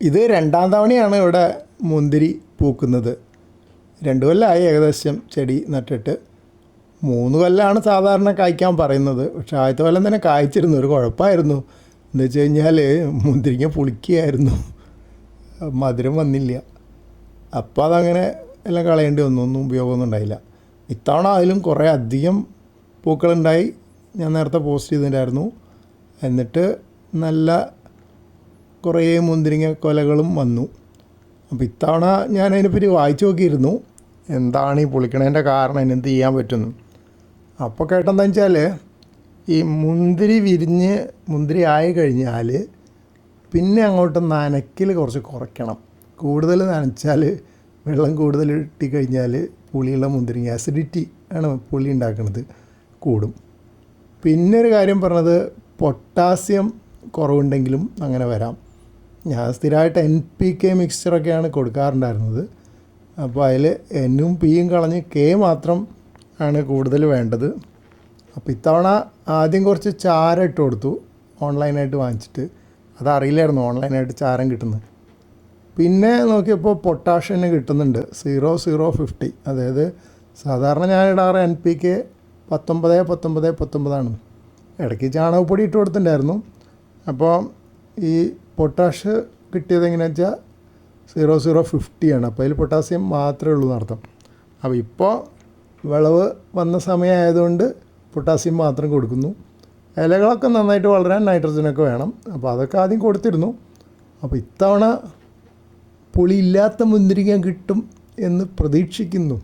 ഇത് രണ്ടാം തവണയാണ് ഇവിടെ മുന്തിരി പൂക്കുന്നത്. 2 കൊല്ലമായി ഏകദേശം ചെടി നട്ടിട്ട്. 3 കൊല്ലമാണ് സാധാരണ കായ്ക്കാൻ പറയുന്നത്. പക്ഷേ ആദ്യത്തെ കൊല്ലം തന്നെ കായ്ച്ചിരുന്നു. ഒരു കുഴപ്പമായിരുന്നു. എന്ന് വെച്ച് കഴിഞ്ഞാൽ മുന്തിരിങ്ങ പുളിക്കുകയായിരുന്നു, മധുരം വന്നില്ല. അപ്പോൾ അതങ്ങനെ എല്ലാം കളയേണ്ടി വന്നു, ഒന്നും ഉപയോഗമൊന്നും ഉണ്ടായില്ല. ഇത്തവണ അതിലും കുറേ അധികം പൂക്കളുണ്ടായി. ഞാൻ നേരത്തെ പോസ്റ്റ് ചെയ്തിട്ടുണ്ടായിരുന്നു. എന്നിട്ട് നല്ല കുറേ മുന്തിരിങ്ങ കൊലകളും വന്നു. അപ്പോൾ ഇത്തവണ ഞാൻ അതിനെപ്പറ്റി വായിച്ചു നോക്കിയിരുന്നു, എന്താണ് ഈ പുളിക്കണേൻ്റെ കാരണം, അതിനെന്ത് ചെയ്യാൻ പറ്റുന്നു. അപ്പോൾ കേട്ടെന്താ വെച്ചാൽ, ഈ മുന്തിരി വിരിഞ്ഞ് മുന്തിരി ആയി കഴിഞ്ഞാൽ പിന്നെ അങ്ങോട്ട് നനയ്ക്കൽ കുറച്ച് കുറയ്ക്കണം. കൂടുതൽ നനച്ചാൽ, വെള്ളം കൂടുതൽ ഇട്ടിക്കഴിഞ്ഞാൽ പുളിയുള്ള മുന്തിരിങ്ങ, ആസിഡിറ്റി ആണ് പുളി ഉണ്ടാക്കുന്നത്, കൂടും. പിന്നെ ഒരു കാര്യം പറഞ്ഞത്, പൊട്ടാസ്യം കുറവുണ്ടെങ്കിലും അങ്ങനെ വരാം. ഞാൻ സ്ഥിരമായിട്ട് NPK മിക്സ്ചറൊക്കെയാണ് കൊടുക്കാറുണ്ടായിരുന്നത്. അപ്പോൾ അതിൽ Nഉം Pയും കളഞ്ഞ് K മാത്രം ആണ് കൂടുതൽ വേണ്ടത്. അപ്പോൾ ഇത്തവണ ആദ്യം കുറച്ച് ചാരം ഇട്ട് കൊടുത്തു, ഓൺലൈനായിട്ട് വാങ്ങിച്ചിട്ട്. അതറിയില്ലായിരുന്നു ഓൺലൈനായിട്ട് ചാരം കിട്ടുന്നത്. പിന്നെ നോക്കിയപ്പോൾ പൊട്ടാഷ്യം കിട്ടുന്നുണ്ട് 0050. അതായത് സാധാരണ ഞാൻ ഇടാറ് NPK 19 ആണ്. ഇടയ്ക്ക് ചാണകപ്പൊടി ഇട്ട് കൊടുത്തിട്ടുണ്ടായിരുന്നു. അപ്പോൾ ഈ പൊട്ടാഷ് കിട്ടിയത് എങ്ങനെയാണെന്ന് വെച്ചാൽ 0050 ആണ്. അപ്പോൾ അതിൽ പൊട്ടാസ്യം മാത്രമേ ഉള്ളൂ എന്നർത്ഥം. അപ്പോൾ ഇപ്പോൾ വിളവ് വന്ന സമയമായതുകൊണ്ട് പൊട്ടാസ്യം മാത്രം കൊടുക്കുന്നു. ഇലകളൊക്കെ നന്നായിട്ട് വളരാൻ നൈട്രജനൊക്കെ വേണം. അപ്പോൾ അതൊക്കെ ആദ്യം കൊടുത്തിരുന്നു. അപ്പോൾ ഇത്തവണ പുളിയില്ലാത്ത മുന്തിരിങ്ങ കിട്ടും എന്ന് പ്രതീക്ഷിക്കുന്നു.